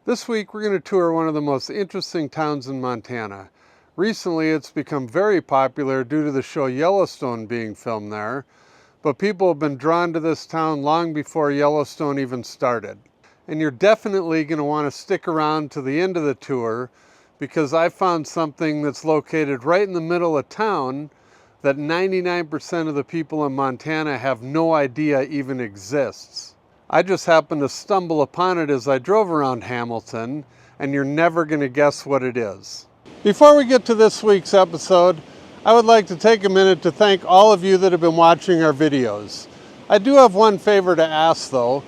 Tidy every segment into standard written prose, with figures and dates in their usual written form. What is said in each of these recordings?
This week we're going to tour one of the most interesting towns in Montana. Recently it's become very popular due to the show Yellowstone being filmed there, but people have been drawn to this town long before Yellowstone even started. And you're definitely going to want to stick around to the end of the tour because I found something that's located right in the middle of town that 99% of the people in Montana have no idea even exists. I just happened to stumble upon it as I drove around Hamilton, and you're never going to guess what it is. Before we get to this week's episode, I would like to take a minute to thank all of you that have been watching our videos. I do have one favor to ask though.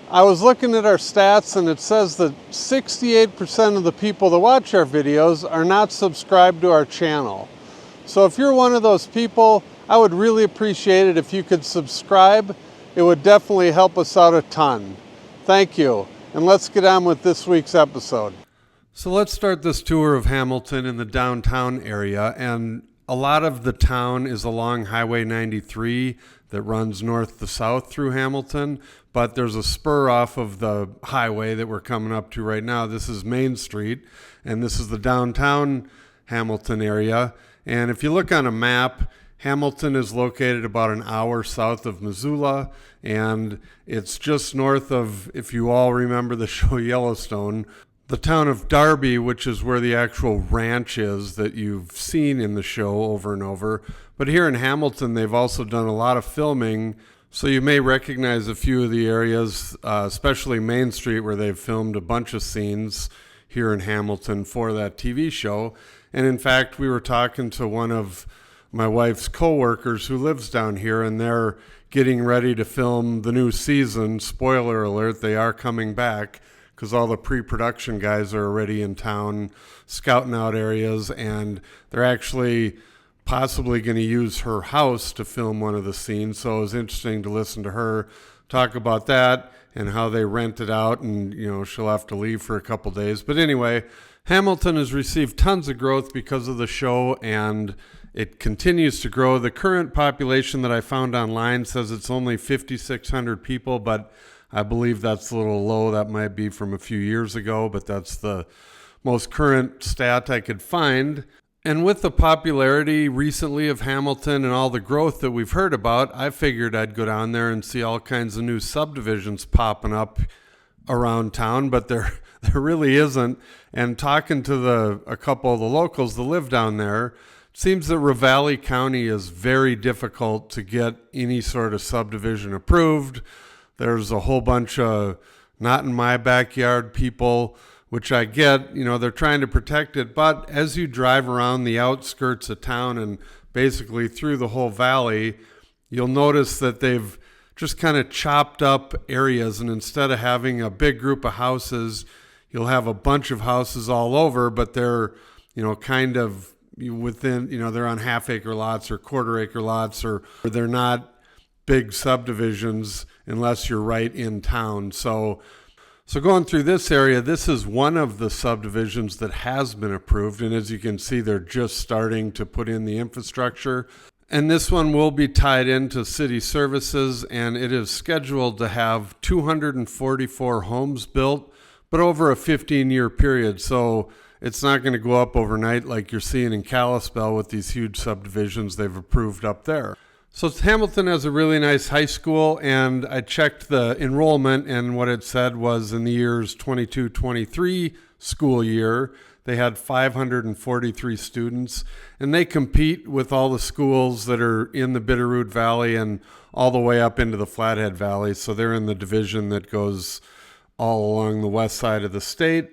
I was looking at our stats and it says that 68% of the people that watch our videos are not subscribed to our channel. So if you're one of those people, I would really appreciate it if you could subscribe. It would definitely help us out a ton. Thank you, and let's get on with this week's episode. So let's start this tour of Hamilton in the downtown area, and a lot of the town is along Highway 93 that runs north to south through Hamilton, but there's a spur off of the highway that we're coming up to right now. This is Main Street, and this is the downtown Hamilton area. And if you look on a map, Hamilton is located about an hour south of Missoula, and it's just north of, if you all remember the show Yellowstone, the town of Darby, which is where the actual ranch is that you've seen in the show over and over. But here in Hamilton, they've also done a lot of filming, so you may recognize a few of the areas, especially Main Street, where they've filmed a bunch of scenes here in Hamilton for that TV show. And in fact, we were talking to one of my wife's co-workers who lives down here, and they're getting ready to film the new season. Spoiler alert, they are coming back because all the pre-production guys are already in town scouting out areas, and they're actually possibly going to use her house to film one of the scenes. So it was interesting to listen to her talk about that and how they rent it out, and she'll have to leave for a couple days. But anyway, Hamilton has received tons of growth because of the show, and it continues to grow. The current population that I found online says it's only 5,600 people, but I believe that's a little low. That might be from a few years ago, but that's the most current stat I could find. And with the popularity recently of Hamilton and all the growth that we've heard about, I figured I'd go down there and see all kinds of new subdivisions popping up around town, but there really isn't. And talking to a couple of the locals that live down there, it seems that Ravalli County is very difficult to get any sort of subdivision approved. There's a whole bunch of not in my backyard people, which I get, they're trying to protect it. But as you drive around the outskirts of town and basically through the whole valley, you'll notice that they've just kind of chopped up areas. And instead of having a big group of houses, you'll have a bunch of houses all over, but they're, kind of within, they're on half-acre lots or quarter-acre lots, or they're not big subdivisions unless you're right in town. So going through this area, this is one of the subdivisions that has been approved, and as you can see, they're just starting to put in the infrastructure. And this one will be tied into city services, and it is scheduled to have 244 homes built, but over a 15-year period. So it's not going to go up overnight like you're seeing in Kalispell with these huge subdivisions they've approved up there. So Hamilton has a really nice high school, and I checked the enrollment, and what it said was in the year's 22-23 school year, they had 543 students, and they compete with all the schools that are in the Bitterroot Valley and all the way up into the Flathead Valley. So they're in the division that goes all along the west side of the state.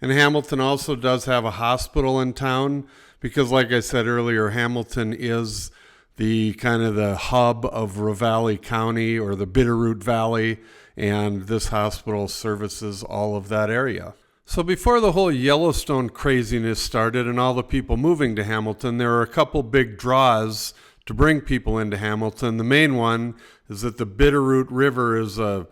And Hamilton also does have a hospital in town because, like I said earlier, Hamilton is the kind of the hub of Ravalli County or the Bitterroot Valley, and this hospital services all of that area. So before the whole Yellowstone craziness started and all the people moving to Hamilton, there are a couple big draws to bring people into Hamilton. The main one is that the Bitterroot River is a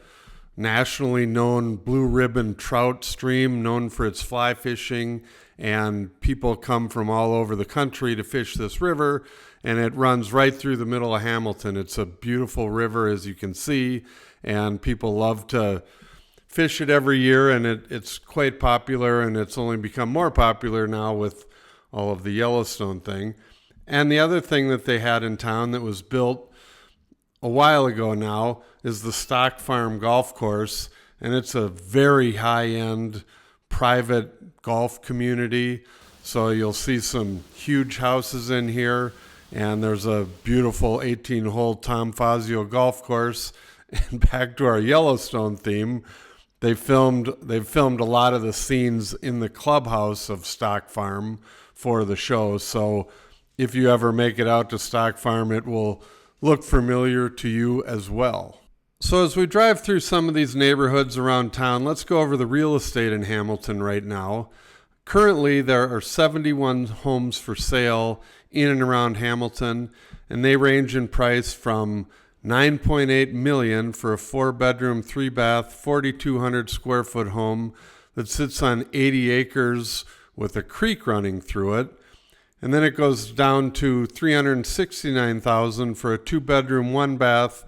nationally known blue ribbon trout stream known for its fly fishing, and people come from all over the country to fish this river, and it runs right through the middle of Hamilton. It's a beautiful river, as you can see, and people love to fish it every year, and it's quite popular, and it's only become more popular now with all of the Yellowstone thing. And the other thing that they had in town that was built a while ago now is the Stock Farm Golf Course, and it's a very high-end private golf community. So you'll see some huge houses in here, and there's a beautiful 18-hole Tom Fazio golf course. And back to our Yellowstone theme, they've filmed a lot of the scenes in the clubhouse of Stock Farm for the show. So if you ever make it out to Stock Farm, it will look familiar to you as well. So as we drive through some of these neighborhoods around town, let's go over the real estate in Hamilton right now. Currently, there are 71 homes for sale in and around Hamilton, and they range in price from $9.8 million for a 4-bedroom, 3-bath, 4,200 square foot home that sits on 80 acres with a creek running through it. And then it goes down to $369,000 for a 2-bedroom, 1-bath,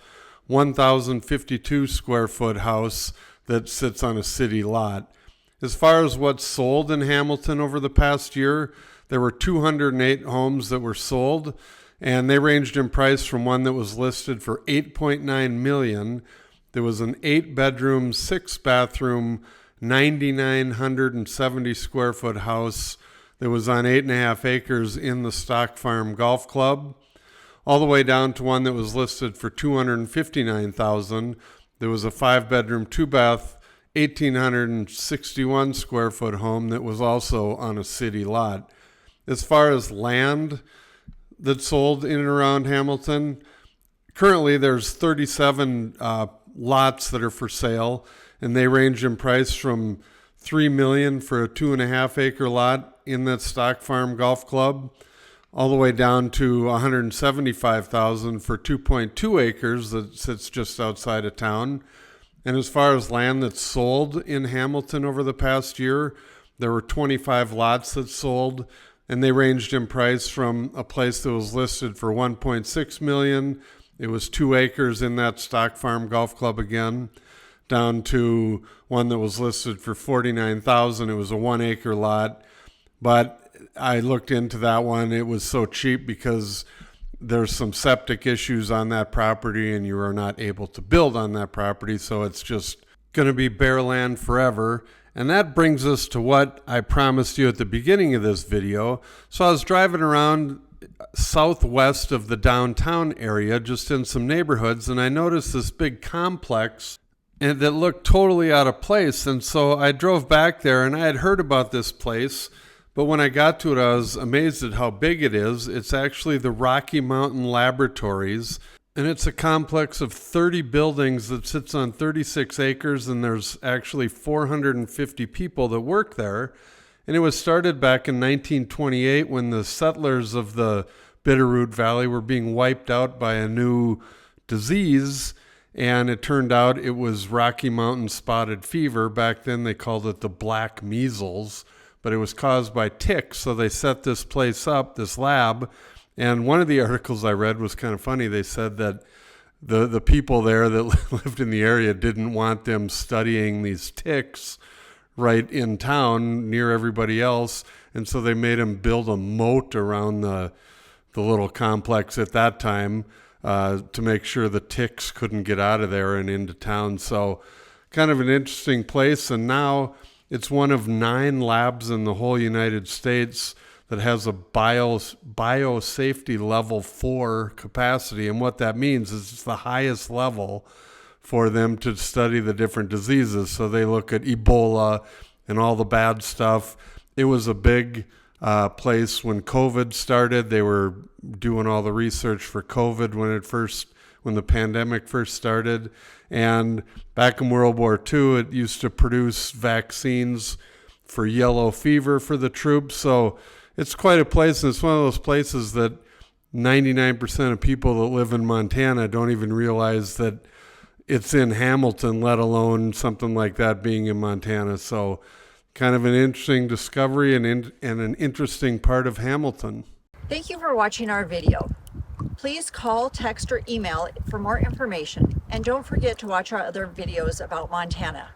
1,052 square foot house that sits on a city lot. As far as what's sold in Hamilton over the past year, there were 208 homes that were sold, and they ranged in price from one that was listed for $8.9 million. There was an 8-bedroom, 6-bathroom, 9,970 square foot house that was on 8.5 acres in the Stock Farm Golf Club, all the way down to one that was listed for $259,000. There was a 5-bedroom, 2-bath, 1,861 square foot home that was also on a city lot. As far as land that's sold in and around Hamilton, currently there's 37 lots that are for sale, and they range in price from $3 million for a 2.5 acre lot in that Stock Farm Golf Club, all the way down to $175,000 for 2.2 acres that sits just outside of town. And as far as land that's sold in Hamilton over the past year, there were 25 lots that sold, and they ranged in price from a place that was listed for $1.6 million. It was 2 acres in that Stock Farm Golf Club again, down to one that was listed for $49,000. It was a 1-acre lot, but I looked into that one. It was so cheap because there's some septic issues on that property, and you are not able to build on that property, so it's just going to be bare land forever. And that brings us to what I promised you at the beginning of this video. So I was driving around southwest of the downtown area, just in some neighborhoods, and I noticed this big complex and that looked totally out of place. And so I drove back there, and I had heard about this place, but when I got to it, I was amazed at how big it is. It's actually the Rocky Mountain Laboratories, and it's a complex of 30 buildings that sits on 36 acres, and there's actually 450 people that work there. And it was started back in 1928 when the settlers of the Bitterroot Valley were being wiped out by a new disease, and it turned out it was Rocky Mountain spotted fever. Back then they called it the black measles, but it was caused by ticks. So they set this place up, this lab, and one of the articles I read was kind of funny. They said that the people there that lived in the area didn't want them studying these ticks right in town near everybody else, and so they made them build a moat around the little complex at that time to make sure the ticks couldn't get out of there and into town. So kind of an interesting place, and now it's one of 9 labs in the whole United States that has a biosafety level 4 capacity. And what that means is it's the highest level for them to study the different diseases. So they look at Ebola and all the bad stuff. It was a big place when COVID started. They were doing all the research for COVID when the pandemic first started. And back in World War II, it used to produce vaccines for yellow fever for the troops. So it's quite a place, and it's one of those places that 99% of people that live in Montana don't even realize that it's in Hamilton, let alone something like that being in Montana. So kind of an interesting discovery and an interesting part of Hamilton. Thank you for watching our video. Please call, text, or email for more information. And don't forget to watch our other videos about Montana.